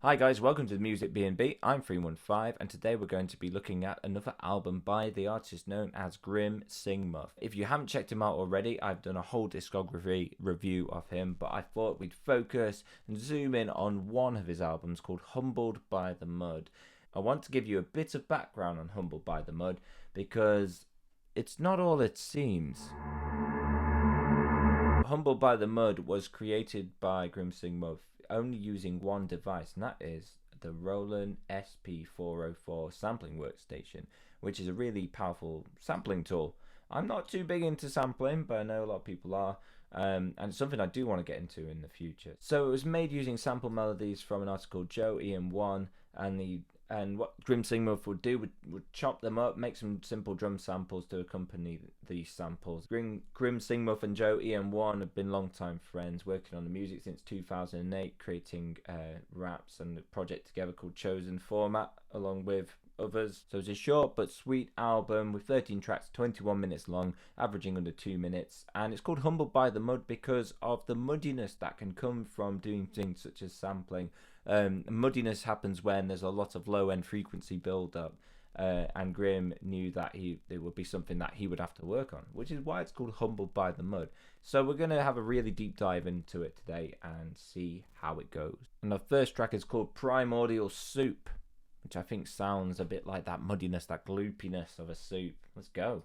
Hi guys, welcome to the Music B&B. I'm 315 and today we're going to be looking at another album by the artist known as Singmuf. If you haven't checked him out already, I've done a whole discography review of him, but I thought we'd focus and zoom in on one of his albums called Humbled by the Mud. I want to give you a bit of background on Humbled by the Mud because it's not all it seems. Humbled by the Mud was created by Singmuf only using one device, and that is the Roland SP404 sampling workstation, which is a really powerful sampling tool. I'm not too big into sampling, but I know a lot of people are, and it's something I do want to get into in the future. So it was made using sample melodies from an artist called Joe Ian1, and what Singmuf would do would chop them up, make some simple drum samples to accompany these samples. Singmuf and Joe Ian1 have been longtime friends, working on the music since 2008, creating raps and a project together called Chosen Format, along with others. So it's a short but sweet album with 13 tracks, 21 minutes long, averaging under 2 minutes, and it's called Humbled by the Mud because of the muddiness that can come from doing things such as sampling. Muddiness happens when there's a lot of low-end frequency build-up, and Grim knew that it would be something that he would have to work on, which is why it's called Humbled by the Mud. So we're going to have a really deep dive into it today and see how it goes. And the first track is called Primordial Soup, which I think sounds a bit like that muddiness, that gloopiness of a soup. Let's go.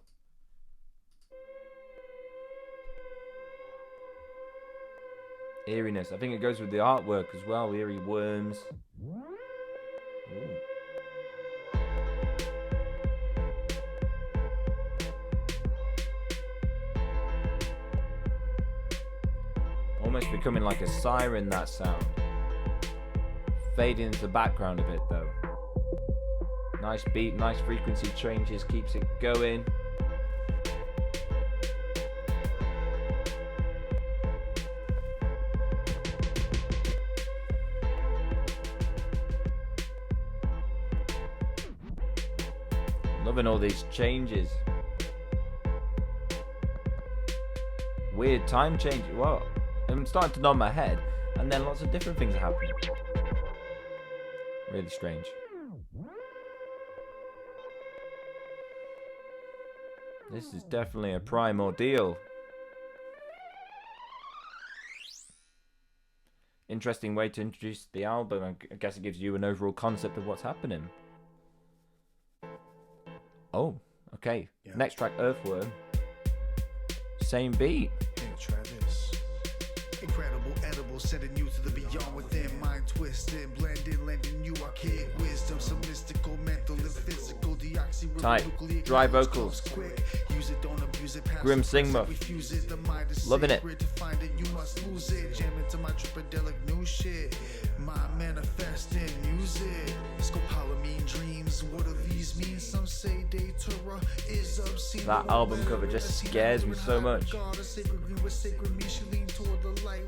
Eeriness. I think it goes with the artwork as well. Eerie worms. Ooh. Almost becoming like a siren, that sound. Fading into the background a bit though. Nice beat, nice frequency changes, keeps it going. Loving all these changes. Weird time change. Well, I'm starting to nod my head, and then lots of different things are happening. Really strange. This is definitely a primordial. Interesting way to introduce the album. I guess it gives you an overall concept of what's happening. Oh, okay. Yeah. Next track, Earthworm. Same beat. Hey, try this. Incredible edible, sending you to the beyond within, mind twisted, blended, lending you archaic wisdom, some mystical, mental, and physical, tight, dry vocals. Quick. Use it, don't abuse it, Singmuf. Loving it. You must lose it. Jam into my tripadelic new shit. My manifesting music. Scopolamine dreams. What do these mean? Some say Datura is obscene. That album cover just scares me so much.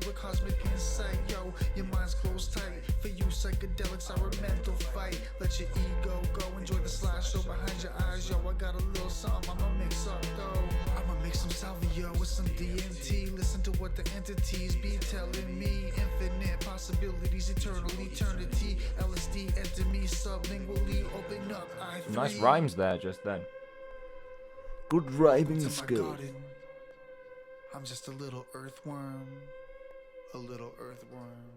With cosmic insight, yo, your mind's closed tight. For you, psychedelics are a mental fight. Let your ego go, enjoy the slideshow behind your eyes, yo. I got a little something I'ma mix up, though. I'ma mix some salvia with some DMT. Listen to what the entities be telling me. Infinite possibilities, eternal eternity. LSD enter me sublingually, open up. Nice rhymes there just then. Good rhyming skill. I'm just a little earthworm. A little earthworm.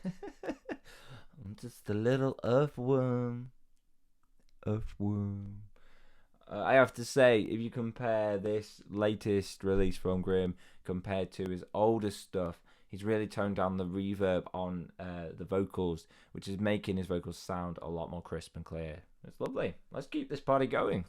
I'm just a little earthworm. Earthworm. I have to say, if you compare this latest release from Grim compared to his older stuff, he's really toned down the reverb on the vocals, which is making his vocals sound a lot more crisp and clear. It's lovely. Let's keep this party going.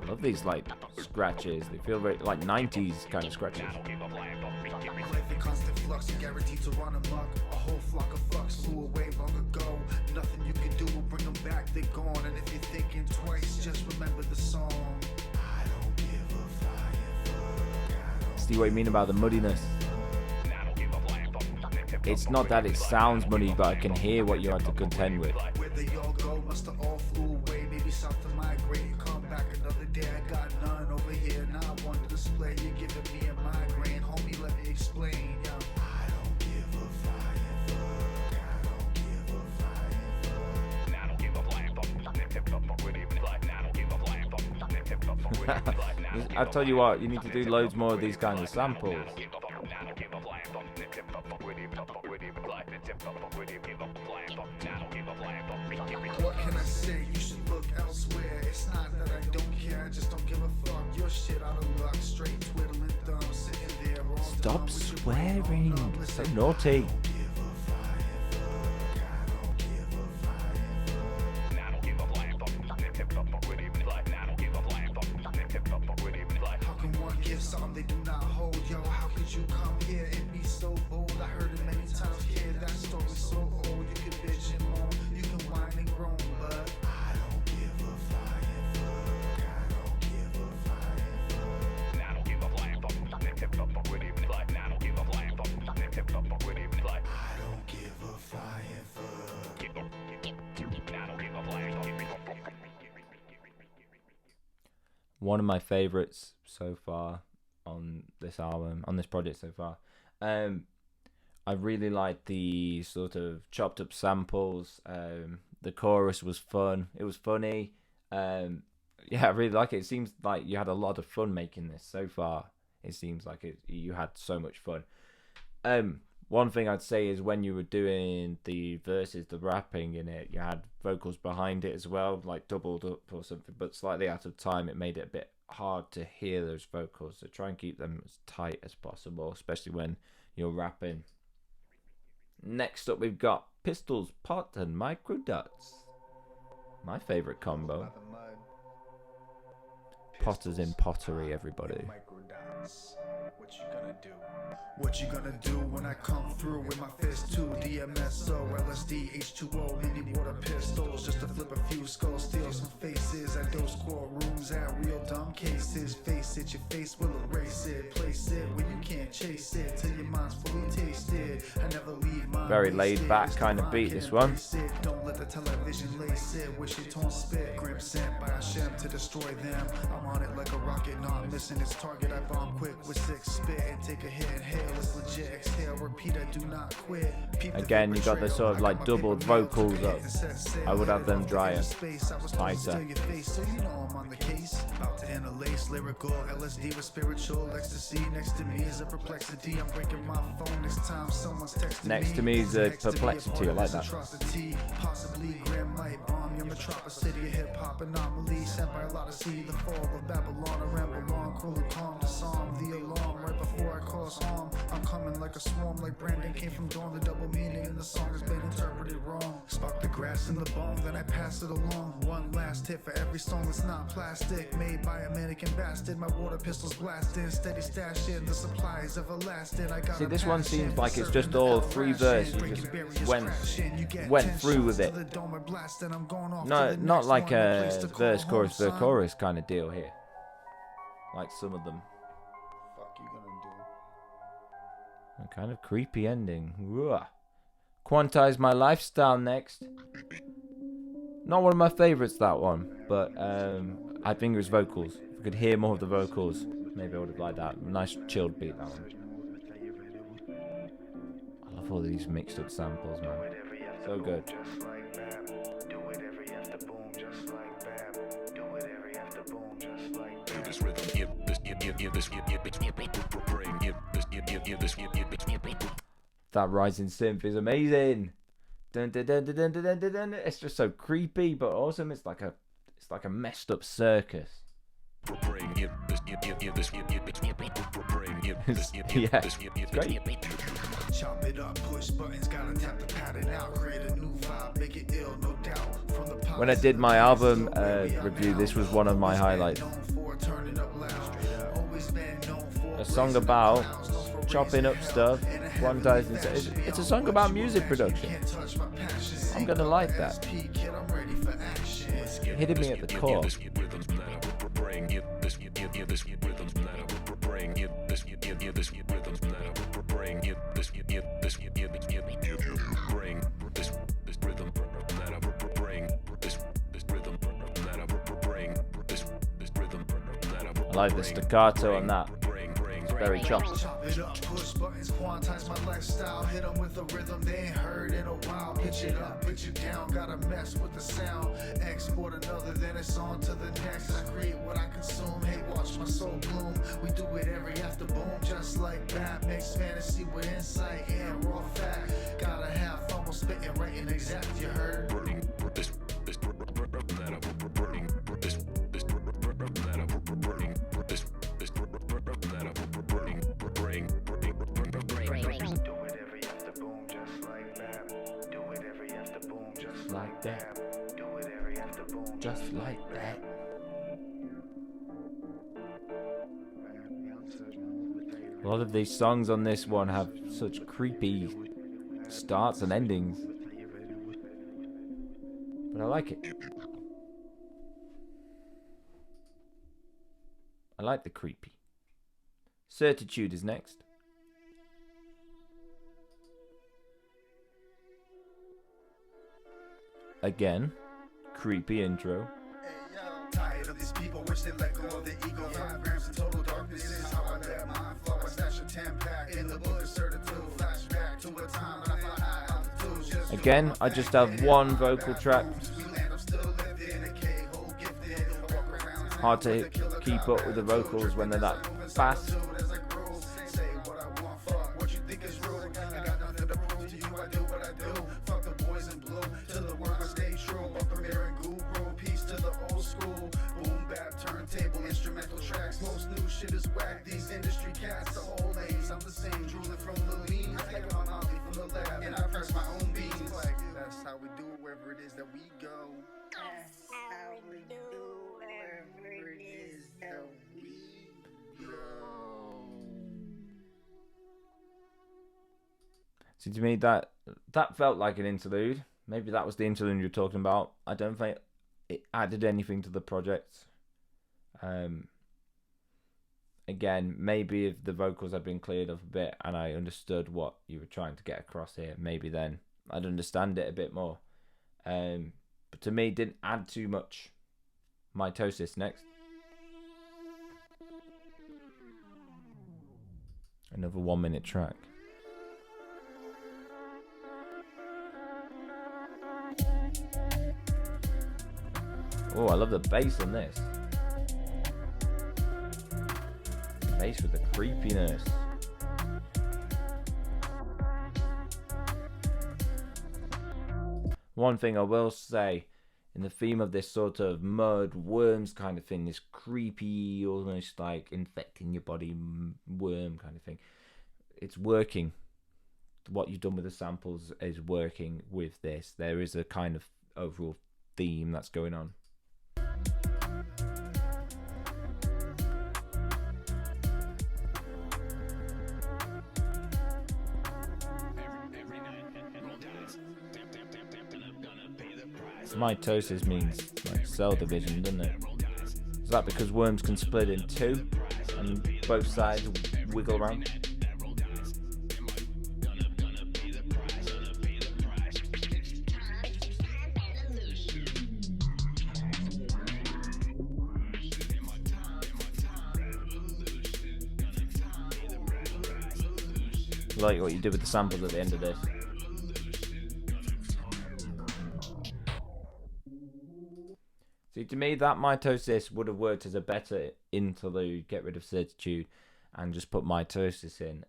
I love these like scratches. They feel very like 90s kind of scratches. Life in constant flux and guaranteed to run amok. A whole flock of fucks flew away long ago. Nothing you can do will bring them back, they're gone. And if you're thinking twice, just remember the song. I don't give a flying fuck. See what you mean about the muddiness. It's not that it sounds muddy, but I can hear what you had to contend with. Where they all go, must have all flew away. Maybe south to migrate. Come back another day, I got none over here. Now I want to display. You're giving me a migraine. Homie, let I tell you what, you need to do loads more of these kinds of samples. What can I say? You should look elsewhere. It's not that I don't care, I just don't give a fuck. Your shit out of luck, straight twiddling thumbs, sitting there all Stop swearing, so naughty. How can one give something they do not hold? Yo, how could you come here and be so bold? I heard it many times, kid, that story's so old. You can bitch and moan, you can whine and groan, but I don't give a flying fuck. I don't give a flying fuck. I don't give a flying fuck. I don't give a flying fuck. One of my favorites so far on this album, on this project so far. I really like the sort of chopped up samples. The chorus was fun. It was funny. Yeah, I really like it. It seems like you had a lot of fun making this so far. It seems like you had so much fun. One thing I'd say is when you were doing the verses, the rapping in it, you had vocals behind it as well, like doubled up or something, but slightly out of time. It made it a bit hard to hear those vocals, so try and keep them as tight as possible, especially when you're rapping. Next up, we've got Pistols, Pot, and Microdots. My favourite combo. Potters in pottery, everybody. What you gonna do? What you gonna do when I come through with my fist too? DMSO, LSD, H2O, mini water pistols, just to flip a few skulls, steal some faces at those courtrooms, at real dumb cases. Face it, your face will erase it. Place it where you can't chase it till your mind's fully tasted. I never leave my very laid back kind of beat, this one. Don't let the television lace it with your torn spit. Grim sent by Hashem to destroy them. I'm on it like a rocket, not missing its target. I bomb quick with 6 spit and take a hit. Inhale, it's legit. Exhale, repeat, I do not quit. Again, you got the sort of like doubled vocals up. I would have them drier, tighter. About to interlace lyrical LSD with spiritual ecstasy. Next to me is a perplexity. I'm breaking my phone next time someone's texting me. Next to me is a perplexity. I like that. Possibly grim might bomb your metropolis city, a hip hop anomaly sent by a lot of sea. The fall of Babylon, I ramble on, cool and calm. The psalm, the alarm, right before I cause harm. I'm coming like a swarm, like Brandon came from dawn. The double meaning in the song has been interpreted wrong. Spark the grass in the bone, then I pass it along. One last hit for every song that's not plastic, made by a mannequin bastard. My water pistols blasting, steady stashing. The supply is everlasting. I got. See, this one seems like it's just all 3 verses. You just went through with it. No, not like a verse, chorus kind of deal here. Like some of them. Fuck you gonna do? A kind of creepy ending. Ugh. Quantize My Lifestyle next. Not one of my favourites, that one, but I think it was vocals. If I could hear more of the vocals, maybe I would have liked that. Nice chilled beat, that one. I love all these mixed up samples, man. So good. That rising synth is amazing. Dun, dun, dun, dun, dun, dun, dun, dun. It's just so creepy but awesome. It's like a messed up circus. Yeah, it's great. Chop it up, push buttons, gotta tap the pattern out, create a new vibe, make it ill, no doubt. When I did my album review, this was one of my highlights. A song about chopping up stuff, quantizing. It's a song about music production. I'm gonna like that. Hitting me at the core. I like the staccato on that. It's very choppy. Chop it up, push buttons, quantize my lifestyle. Hit them with a rhythm they ain't heard in a while. Pitch it up, pitch it down, gotta mess with the sound. Export another it's on to the next. I create what I consume, hey, watch my soul bloom. We do it every after boom, just like that. Mix fantasy with insight and raw fact. Gotta have fun while spitting, writing exact, you heard? Like that. Just like that. A lot of these songs on this one have such creepy starts and endings, but I like it. I like the creepy. Certitude is next. Again, creepy intro. Tired of these people, wish they let go of the ego. 5 grams of total darkness is how I let mine flow. I stash a 10-pack in the book of Certitude. Flashback to a time when I fly high altitudes. Again, I just have one vocal track. Hard to keep up with the vocals when they're that fast. So to me, that felt like an interlude. Maybe that was the interlude you're talking about. I don't think it added anything to the project. Again, maybe if the vocals had been cleared up a bit and I understood what you were trying to get across here, maybe then I'd understand it a bit more. But to me, it didn't add too much. Mitosis next. Another 1-minute track. Oh, I love the bass on this. Bass with the creepiness. One thing I will say, in the theme of this sort of mud worms kind of thing, this creepy, almost like infecting your body worm kind of thing, it's working. What you've done with the samples is working with this. There is a kind of overall theme that's going on. Mitosis means like cell division, doesn't it? Is that because worms can split in two and both sides wiggle around? Like what you did with the samples at the end of this. See, to me, that mitosis would have worked as a better interlude. Get rid of Certitude and just put mitosis in.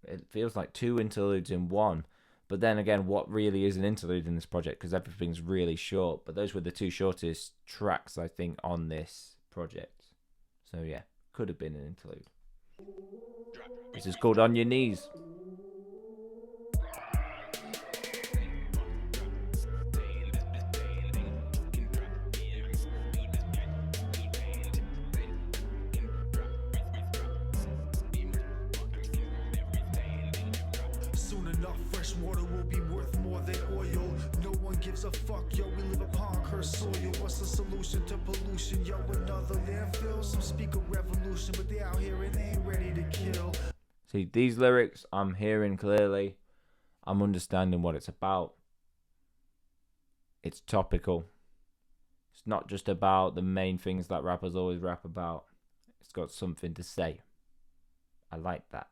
It feels like 2 interludes in one. But then again, what really is an interlude in this project? Because everything's really short. But those were the 2 shortest tracks, I think, on this project. So yeah, could have been an interlude. This is called On Your Knees. Water will be worth more than oil. No one gives a fuck, yo. We live upon cursed soil. What's the solution to pollution, yo? Another landfill. Some speak of revolution, but they out here and they ain't ready to kill. See, these lyrics I'm hearing clearly. I'm understanding what it's about. It's topical. It's not just about the main things that rappers always rap about. It's got something to say. I like that.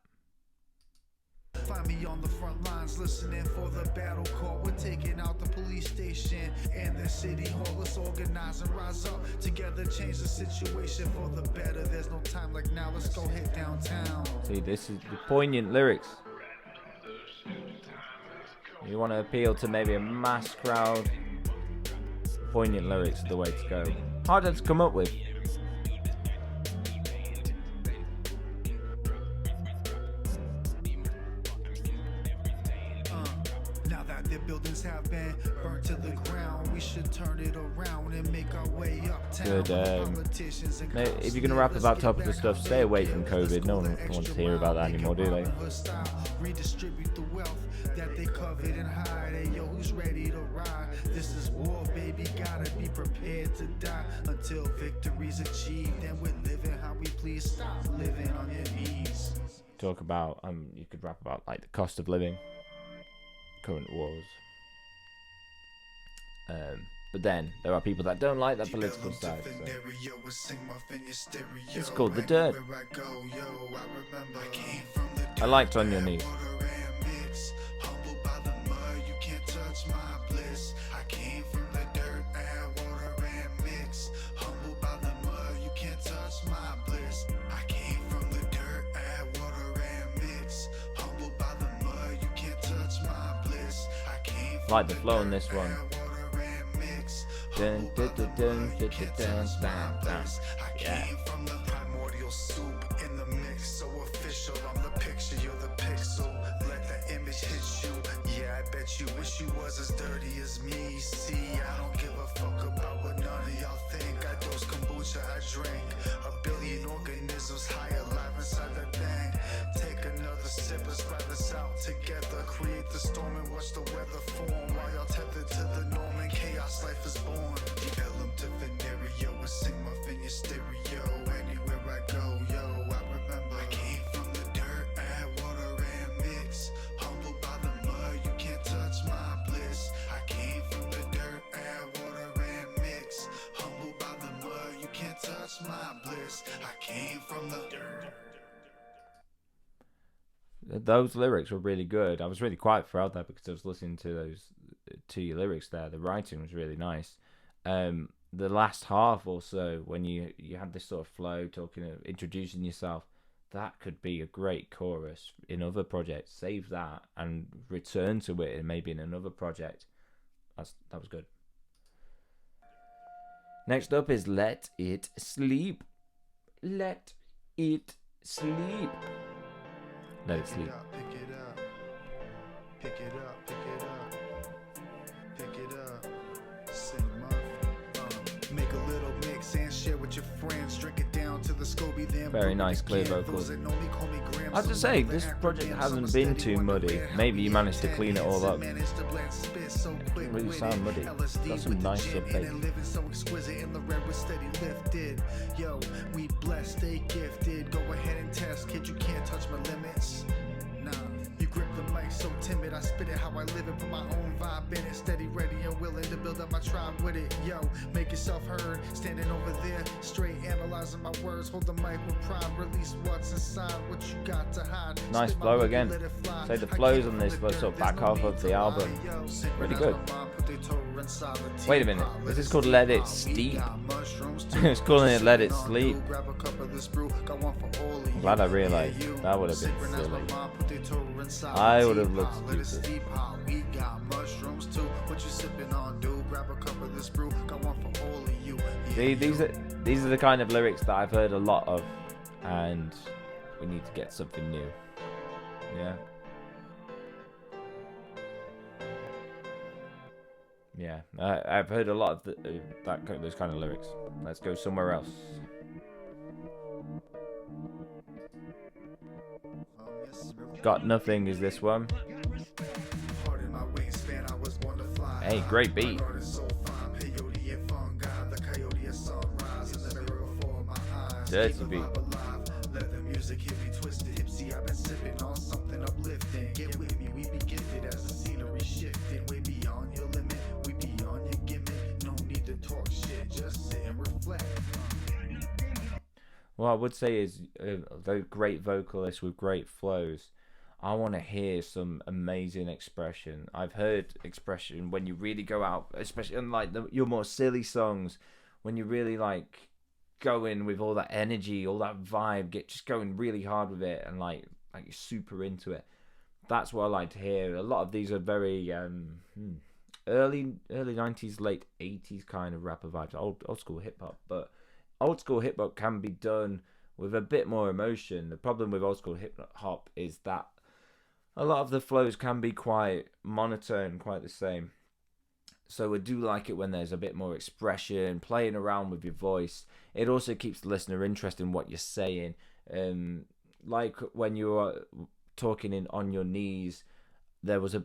Find me on the front lines, listening for the battle call. We're taking out the police station and the city hall. Let's organize and rise up together, change the situation for the better. There's no time like now. Let's go hit downtown. See, this is the poignant lyrics. You want to appeal to maybe a mass crowd. Poignant lyrics are the way to go. Harder to come up with. Now that their buildings have been burnt to the ground, we should turn it around and make our way uptown. Good. If you're going to rap about topical stuff, stay away from COVID. No one wants to hear about that anymore, do they? Redistribute the wealth that they covered and hide. Hey, yo, who's ready to ride? This is war, baby. Gotta be prepared to die until victory's achieved. And we're living how we please. Stop living on your knees. Talk about you could rap about like the cost of living, current wars. But then there are people that don't like that political side. So. It's called The Dirt. I liked On Your Knees. Like the flow on this one. Dun, dun, dun, dun, dun, dun, dun, dun, dun. Yeah. From the primordial soup in the mix, so official. I'm the picture, you're the pixel. Let the image hit you. Yeah, I bet you wish you was as dirty as me. See, I don't give a fuck about what none of y'all think. I dose kombucha, I drink 1 billion organisms high alive inside the thing. Take another sip, let's ride this out together. Create the storm and watch the weather form while y'all tethered to the norm and chaos life is born. Elum to venereal with Singmuf in your stereo. Anywhere I go, yo, I remember I came from the dirt, add water and mix. Humbled by the mud, you can't touch my bliss. I came from the dirt, add water and mix. Humbled by the mud, you can't touch my bliss. I came from the dirt. Those lyrics were really good. I was really quiet throughout that because I was listening to your lyrics there. The writing was really nice. The last half also, when you had this sort of flow, talking, introducing yourself, that could be a great chorus in other projects. Save that and return to it, and maybe in another project. That was good. Next up is Let It Sleep. Let it sleep. Let it sleep. Pick it up. Pick it up. Pick it up. Pick it up. Singmuf. Make a little mix and share with your friends. Drink it down to the SCOBY. Then very nice, clear vocals. I have to say, this project hasn't been too muddy. Maybe you managed to clean it all up. It doesn't really sound muddy. Got some nice sub bass. So exquisite in the red with steady lifted. Yo, we blessed, they gifted. Go ahead and test, kid, you can't touch my limits. Nah, you grip the mic so timid. I spit it how I live it, put my own vibe in it. Steady, ready, and willing to build up my tribe with it. Yo, make yourself heard. Standing over there, straight analyzing my words. Hold the mic with pride, release what's inside, what you got to hide. Nice flow again. Say the flows on this sort of back half of the album. Really good. Wait a minute, this is called Let It Steep. It's calling it Let It Sleep. I'm glad I realised that would have been silly. I would have looked stupid. See, these are the kind of lyrics that I've heard a lot of, and we need to get something new. Yeah. Yeah, I've heard a lot of those kind of lyrics. Let's go somewhere else. Got Nothing is this one. Hey, great beat. Dirty beat. What I would say is a very great vocalist with great flows. I want to hear some amazing expression. I've heard expression when you really go out, especially on like your more silly songs, when you really like go in with all that energy, all that vibe, just going really hard with it, and like you're super into it. That's what I like to hear. A lot of these are very early 90s, late 80s kind of rapper vibes, old school hip hop. But old school hip hop can be done with a bit more emotion. The problem with old school hip hop is that a lot of the flows can be quite monotone, quite the same. So I do like it when there's a bit more expression, playing around with your voice. It also keeps the listener interested in what you're saying. Like when you were talking in On Your Knees, there was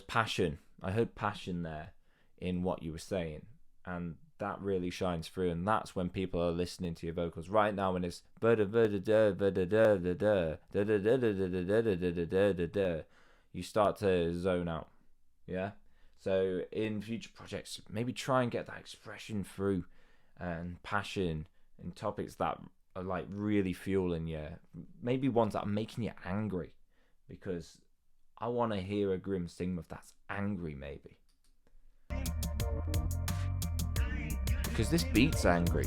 passion. I heard passion there in what you were saying, and that really shines through. And that's when people are listening to your vocals. Right now, when it's you start to zone out. Yeah. So in future projects, maybe try and get that expression through and passion and topics that are like really fueling you. Maybe ones that are making you angry, because I want to hear a Grim Singmuf that's angry, maybe. Because this beat's angry.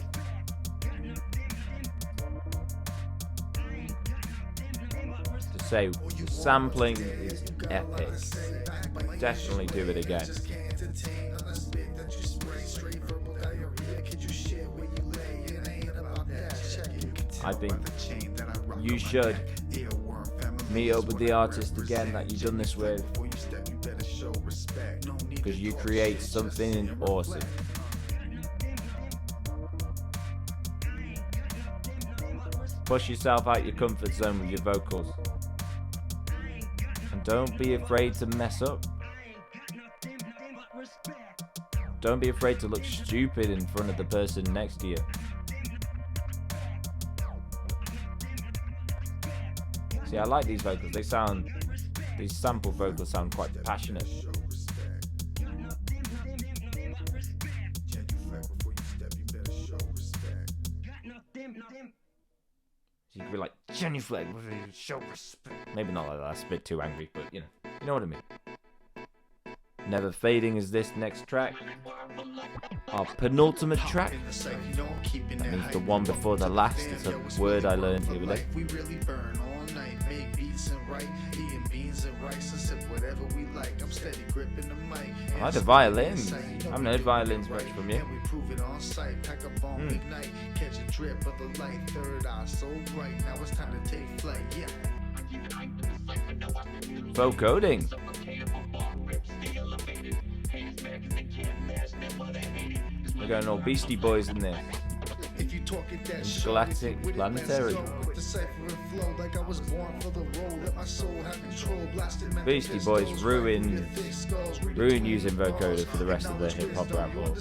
To say the sampling is epic. Definitely do it again. I think you should meet up with the artist again that you've done this with, because you create something awesome. Push yourself out your comfort zone with your vocals, and don't be afraid to mess up. Don't be afraid to look stupid in front of the person next to you. See, I like these vocals. These sample vocals sound quite passionate. So you could be like, genuflect, show respect. Maybe not like that, that's a bit too angry, but you know what I mean. Never Fading is this next track. Our penultimate track. That means the one before the last. It's a word I learned the other day. I like the violins. I haven't heard violins much from you. Vocoding. We're going all Beastie Boys in there. Galactic Planetary. Beastie Boys ruin using vocoder for the rest of the hip hop rap world.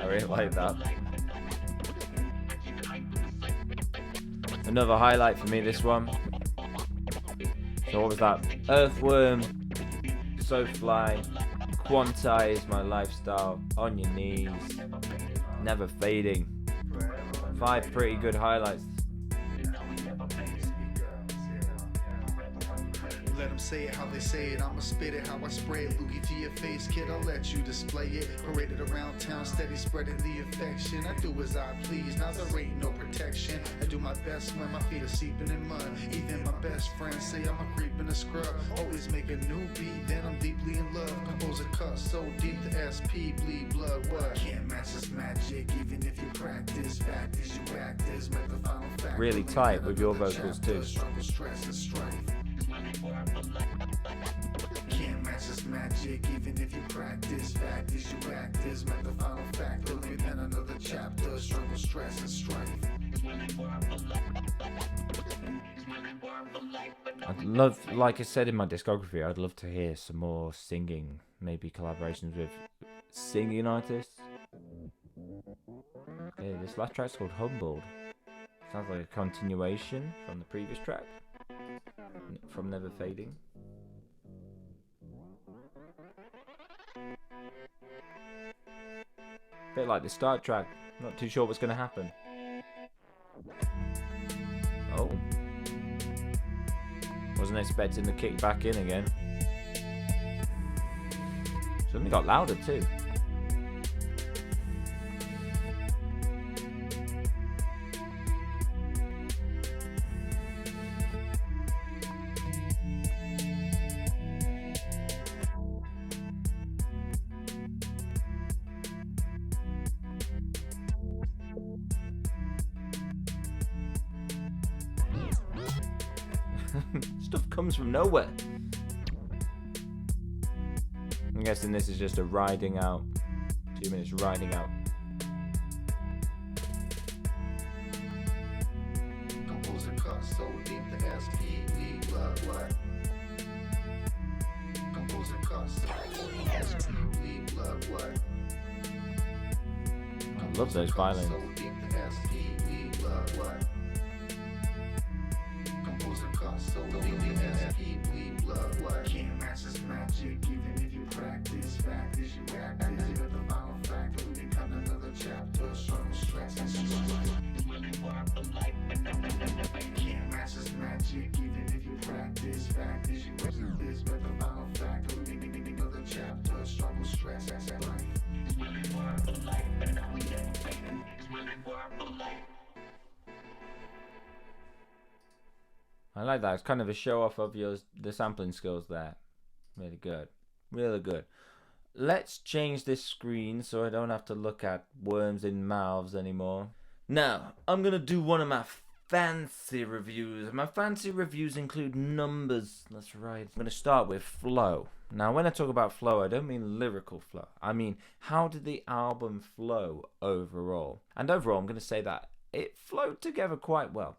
I really like that. Another highlight for me, this one. So what was that? Earthworm, So Fly, Quantize My Lifestyle, On Your Knees, Never Fading. 5 pretty good highlights. Let them say it how they say it, I'ma spit it how I spray it. Loogie to your face, kid, I'll let you display it. Paraded around town, steady spreading the affection. I do as I please, now there ain't no protection. I do my best when my feet are seeping in mud. Even my best friends say I'm a creep and a scrub. Always make a new beat, then I'm deeply in love. Compose a cut so deep the SP bleed blood. What? Can't match this magic, even if you practice. Fact is you act is, make the final fact. Really tight with your vocals too. Struggle, stress, and strife. Can't match this magic, even if you practice. Fact is you act is, make the final fact. Living in another chapter, struggle, stress, and strife. I'd love, like I said in my discography, I'd love to hear some more singing, maybe collaborations with singing artists. Okay, this last track's called Humbled. Sounds like a continuation from the previous track. from Never Fading. Bit like the start track. Not too sure what's going to happen. Oh. Wasn't expecting the kick back in again. Suddenly got louder too. Stuff comes from nowhere. I'm guessing this is just a riding out. 2 minutes riding out. Composer cut so deep the SP lead blood what? Composer cut so deep the SP lead blood what? I love those violins. So deep the SP lead blood what? Composer cut so deep the SP lead blood what? Can't match this magic even if you practice. Fact is you act as if the final fact will become another chapter. Struggle, stress, and struggle. Can't match this magic even if you practice. Fact is you act this, but the final fact will be another chapter. Struggle, stress, and life. It's really more for life, but now we ain't fading. It's really more for life. I like that. It's kind of a show off of the sampling skills there. Really good. Really good. Let's change this screen so I don't have to look at worms in mouths anymore. Now, I'm going to do one of my fancy reviews. My fancy reviews include numbers. That's right. I'm going to start with flow. Now, when I talk about flow, I don't mean lyrical flow. I mean, how did the album flow overall? And overall, I'm going to say that it flowed together quite well.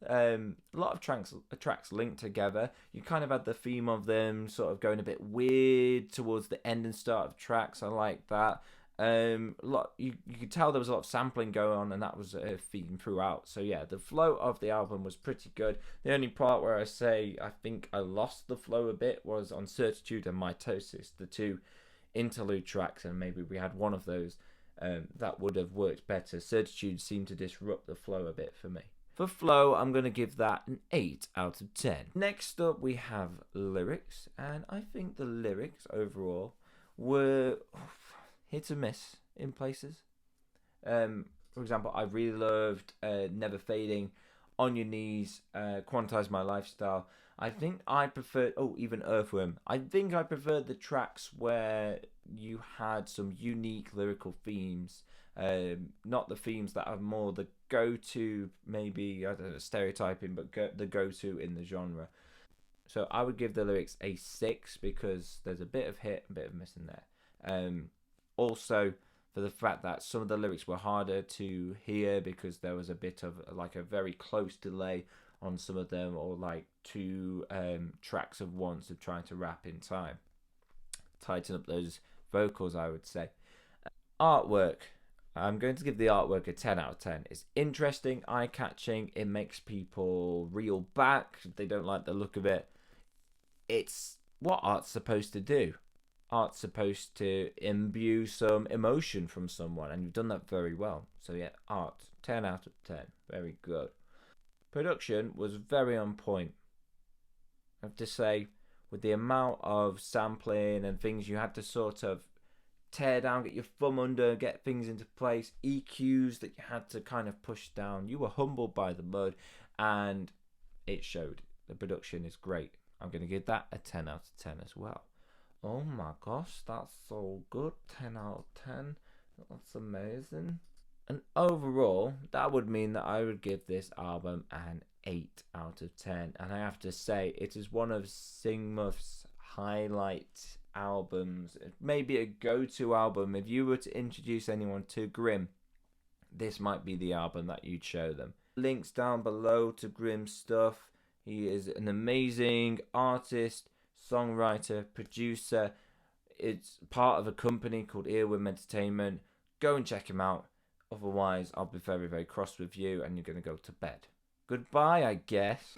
A lot of tracks linked together. You kind of had the theme of them sort of going a bit weird towards the end and start of tracks. I like that. You could tell there was a lot of sampling going on, and that was a theme throughout. So yeah, the flow of the album was pretty good. The only part where I say I think I lost the flow a bit was on Certitude and Mitosis, the two interlude tracks, and maybe we had one of those that would have worked better. Certitude seemed to disrupt the flow a bit for me. For flow, I'm going to give that an 8 out of 10. Next up, we have lyrics, and I think the lyrics overall were hit or miss in places. For example, I really loved Never Fading, On Your Knees, Quantize My Lifestyle. I think I preferred, even Earthworm. I think I preferred the tracks where you had some unique lyrical themes. Not the themes that are more the go-to, maybe, I don't know, stereotyping, but the go-to in the genre. So I would give the lyrics a 6 because there's a bit of hit, a bit of miss in there. Also, for the fact that some of the lyrics were harder to hear because there was a bit of like a very close delay on some of them, or like two tracks of once of trying to rap in time. Tighten up those vocals, I would say. Artwork. I'm going to give the artwork a 10 out of 10. It's interesting, eye-catching. It makes people reel back. They don't like the look of it. It's what art's supposed to do. Art's supposed to imbue some emotion from someone, and you've done that very well. So yeah, art, 10 out of 10. Very good. Production was very on point. I have to say, with the amount of sampling and things you had to sort of tear down, get your thumb under, get things into place, EQs that you had to kind of push down. You were humbled by the mud, and it showed. The production is great. I'm going to give that a 10 out of 10 as well. Oh my gosh, that's so good. 10 out of 10. That's amazing. And overall, that would mean that I would give this album an 8 out of 10. And I have to say, it is one of Singmuf's highlight albums. It may be a go-to album. If you were to introduce anyone to Grimm, this might be the album that you'd show them. Links down below to Grimm's stuff. He is an amazing artist, songwriter, producer. It's part of a company called Earworm Entertainment. Go and check him out. Otherwise, I'll be very, very cross with you and you're going to go to bed. Goodbye, I guess.